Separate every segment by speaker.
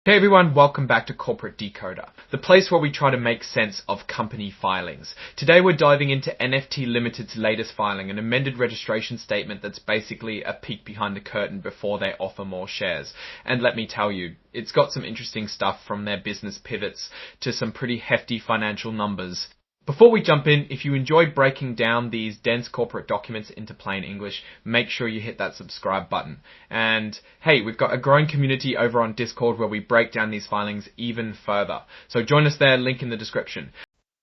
Speaker 1: Hey everyone, welcome back to Corporate Decoder, the place where we try to make sense of company filings. Today we're diving into NFT Ltd's latest filing, an amended registration statement that's basically a peek behind the curtain before they offer more shares. And let me tell you, it's got some interesting stuff from their business pivots to some pretty hefty financial numbers. Before we jump in, if you enjoy breaking down these dense corporate documents into plain English, make sure you hit that subscribe button. And hey, we've got a growing community over on Discord where we break down these filings even further. So join us there, link in the description.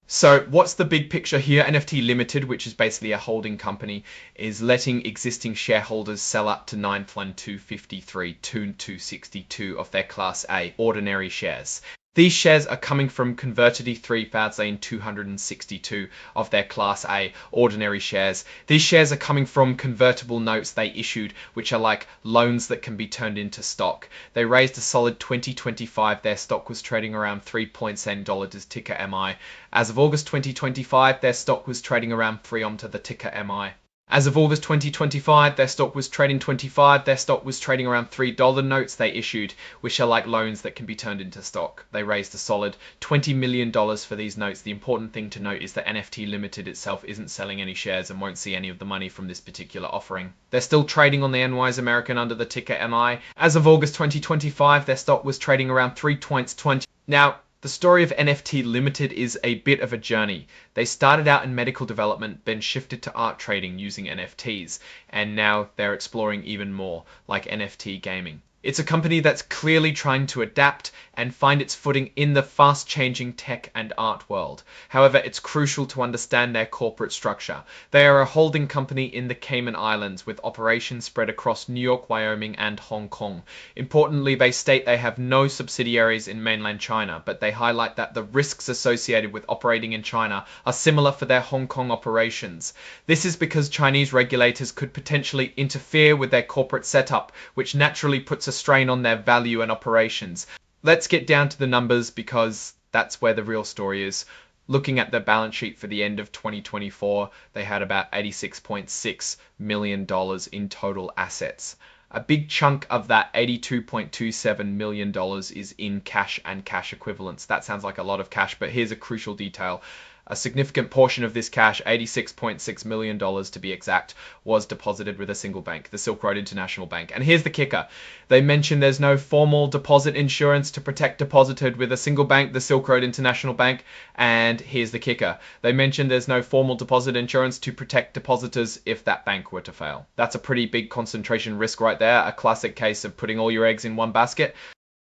Speaker 1: So what's the big picture here? NFT Ltd, which is basically a holding company, is letting existing shareholders sell up to 9,253 to 262 of their Class A ordinary shares. These shares are coming from converted 3,262 of their Class A ordinary shares. These shares are coming from convertible notes they issued, which are like loans that can be turned into stock. They raised a solid 2025. Their stock was trading around $3 as ticker MI. As of August 2025, their stock was trading around 3 to the ticker MI. As of August 2025, their stock was trading Their stock was trading around $3 notes they issued, which are like loans that can be turned into stock. They raised a solid $20 million for these notes. The important thing to note is that NFT Ltd itself isn't selling any shares and won't see any of the money from this particular offering. They're still trading on the NYSE American under the ticker MI. As of August 2025, their stock was trading around $3.20. Now, the story of NFT Ltd is a bit of a journey. They started out in medical development, then shifted to art trading using NFTs, and now they're exploring even more, like NFT gaming. It's a company that's clearly trying to adapt and find its footing in the fast-changing tech and art world. However, it's crucial to understand their corporate structure. They are a holding company in the Cayman Islands with operations spread across New York, Wyoming, and Hong Kong. Importantly, they state they have no subsidiaries in mainland China, but they highlight that the risks associated with operating in China are similar for their Hong Kong operations. This is because Chinese regulators could potentially interfere with their corporate setup, which naturally puts a strain on their value and operations. Let's get down to the numbers because that's where the real story is. Looking at the balance sheet for the end of 2024, they had about $86.6 million in total assets. A big chunk of that $82.27 million is in cash and cash equivalents. That sounds like a lot of cash, but here's a crucial detail. A significant portion of this cash, $86.6 million to be exact, was deposited with a single bank, the Silk Road International Bank. And here's the kicker. They mention there's no formal deposit insurance to protect deposited with a single bank, the Silk Road International Bank. And here's the kicker. They mention there's no formal deposit insurance to protect depositors if that bank were to fail. That's a pretty big concentration risk right there, a classic case of putting all your eggs in one basket.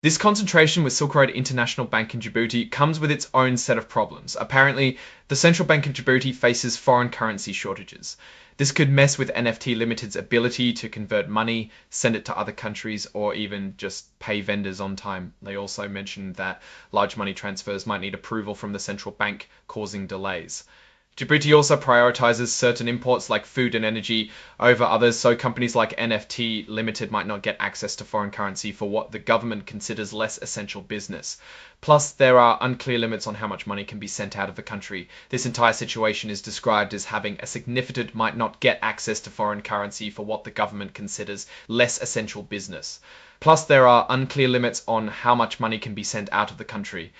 Speaker 1: This concentration with Silk Road International Bank in Djibouti comes with its own set of problems. Apparently, the central bank in Djibouti faces foreign currency shortages. This could mess with NFT Ltd's ability to convert money, send it to other countries, or even just pay vendors on time. They also mentioned that large money transfers might need approval from the central bank, causing delays. Djibouti also prioritizes certain imports like food and energy over others, so companies like NFT Ltd might not get access to foreign currency for what the government considers less essential business. Plus, there are unclear limits on how much money can be sent out of the country. This entire situation is described as having a significant might not get access to foreign currency for what the government considers less essential business. Plus, there are unclear limits on how much money can be sent out of the country.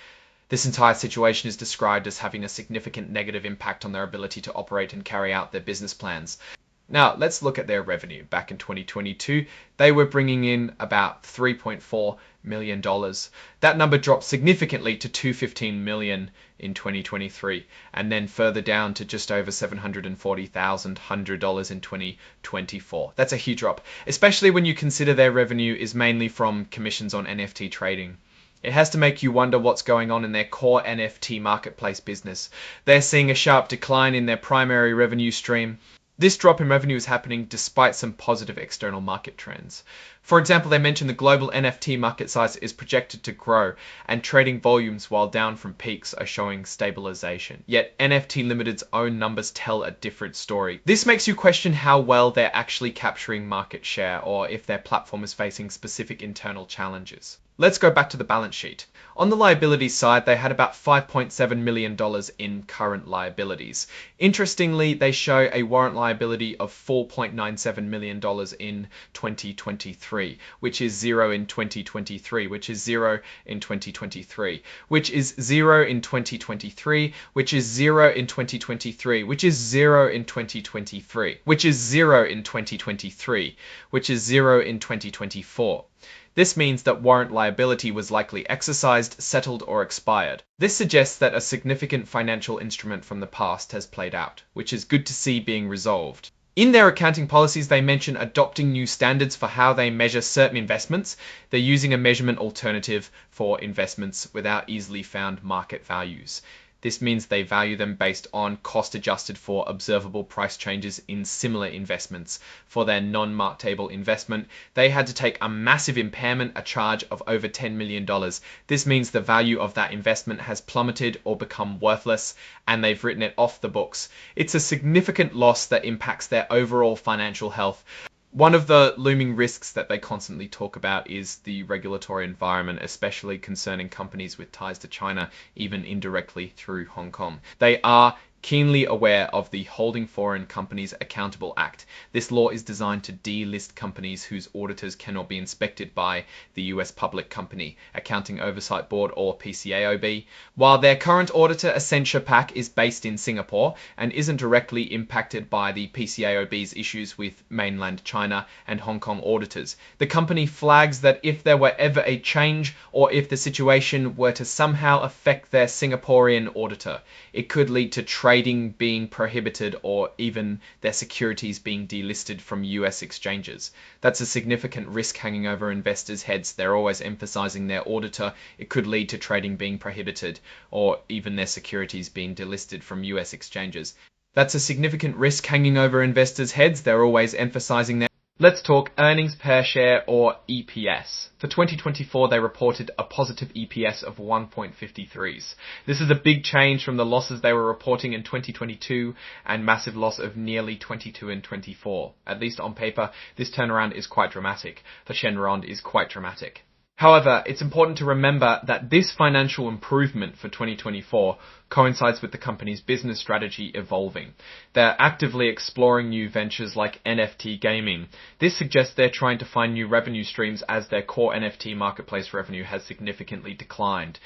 Speaker 1: This entire situation is described as having a significant negative impact on their ability to operate and carry out their business plans. Now, let's look at their revenue. Back in 2022, they were bringing in about $3.4 million. That number dropped significantly to $215 million in 2023, and then further down to just over $740,100 in 2024. That's a huge drop, especially when you consider their revenue is mainly from commissions on NFT trading. It has to make you wonder what's going on in their core NFT marketplace business. They're seeing a sharp decline in their primary revenue stream. This drop in revenue is happening despite some positive external market trends. For example, they mentioned the global NFT market size is projected to grow, and trading volumes, while down from peaks, are showing stabilization. Yet NFT Ltd's own numbers tell a different story. This makes you question how well they're actually capturing market share, or if their platform is facing specific internal challenges. Let's go back to the balance sheet. On the liabilities side, they had about $5.7 million in current liabilities. Interestingly, they show a warrant liability of $4.97 million in 2023, which is zero in 2023, which is zero in 2023, which is zero in 2023, which is zero in 2023, which is zero in 2023, which is zero in 2023, which is zero in 2024. This means that warrant liability was likely exercised, settled, or expired. This suggests that a significant financial instrument from the past has played out, which is good to see being resolved. In their accounting policies, they mention adopting new standards for how they measure certain investments. They're using a measurement alternative for investments without easily found market values. This means they value them based on cost adjusted for observable price changes in similar investments. For their non-mark table investment, they had to take a massive impairment, a charge of over $10 million. This means the value of that investment has plummeted or become worthless, and they've written it off the books. It's a significant loss that impacts their overall financial health. One of the looming risks that they constantly talk about is the regulatory environment, especially concerning companies with ties to China, even indirectly through Hong Kong. They are keenly aware of the Holding Foreign Companies Accountable Act. This law is designed to delist companies whose auditors cannot be inspected by the US Public Company Accounting Oversight Board, or PCAOB. While their current auditor, Accession Number, is based in Singapore and isn't directly impacted by the PCAOB's issues with mainland China and Hong Kong auditors, the company flags that if there were ever a change, or if the situation were to somehow affect their Singaporean auditor, it could lead to trading being prohibited or even their securities being delisted from US exchanges. That's a significant risk hanging over investors' heads. They're always emphasizing their auditor. It could lead to trading being prohibited or even their securities being delisted from US exchanges. That's a significant risk hanging over investors' heads. They're always emphasizing their. Let's talk earnings per share, or EPS. For 2024, they reported a positive EPS of 1.53s. This is a big change from the losses they were reporting in 2022 and massive loss of nearly 22 and 24. At least on paper, this turnaround is quite dramatic. The Shenron is quite dramatic. However, it's important to remember that this financial improvement for 2024 coincides with the company's business strategy evolving. They're actively exploring new ventures like NFT gaming. This suggests they're trying to find new revenue streams as their core NFT marketplace revenue has significantly declined.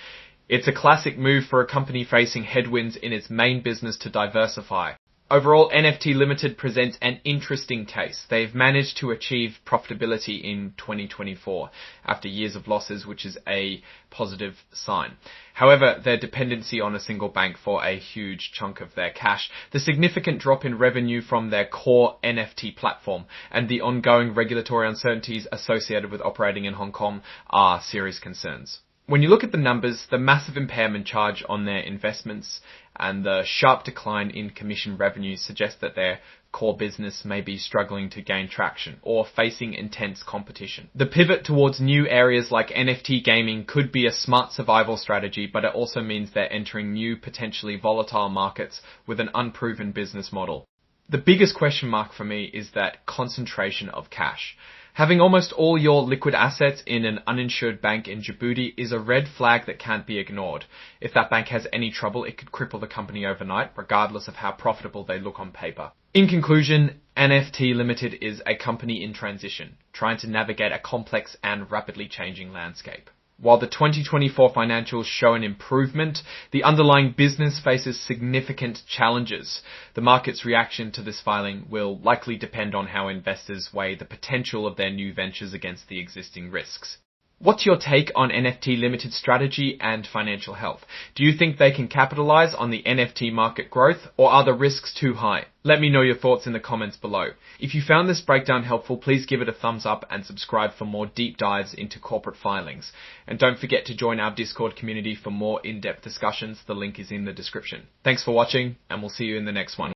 Speaker 1: It's a classic move for a company facing headwinds in its main business to diversify. Overall, NFT Ltd presents an interesting case. They've managed to achieve profitability in 2024 after years of losses, which is a positive sign. However, their dependency on a single bank for a huge chunk of their cash, the significant drop in revenue from their core NFT platform, and the ongoing regulatory uncertainties associated with operating in Hong Kong are serious concerns. When you look at the numbers, the massive impairment charge on their investments and the sharp decline in commission revenue suggest that their core business may be struggling to gain traction or facing intense competition. The pivot towards new areas like NFT gaming could be a smart survival strategy, but it also means they're entering new, potentially volatile markets with an unproven business model. The biggest question mark for me is that concentration of cash. Having almost all your liquid assets in an uninsured bank in Djibouti is a red flag that can't be ignored. If that bank has any trouble, it could cripple the company overnight, regardless of how profitable they look on paper. In conclusion, NFT Ltd is a company in transition, trying to navigate a complex and rapidly changing landscape. While the 2024 financials show an improvement, the underlying business faces significant challenges. The market's reaction to this filing will likely depend on how investors weigh the potential of their new ventures against the existing risks. What's your take on NFT Ltd's strategy and financial health? Do you think they can capitalize on the NFT market growth, or are the risks too high? Let me know your thoughts in the comments below. If you found this breakdown helpful, please give it a thumbs up and subscribe for more deep dives into corporate filings. And don't forget to join our Discord community for more in-depth discussions. The link is in the description. Thanks for watching, and we'll see you in the next one.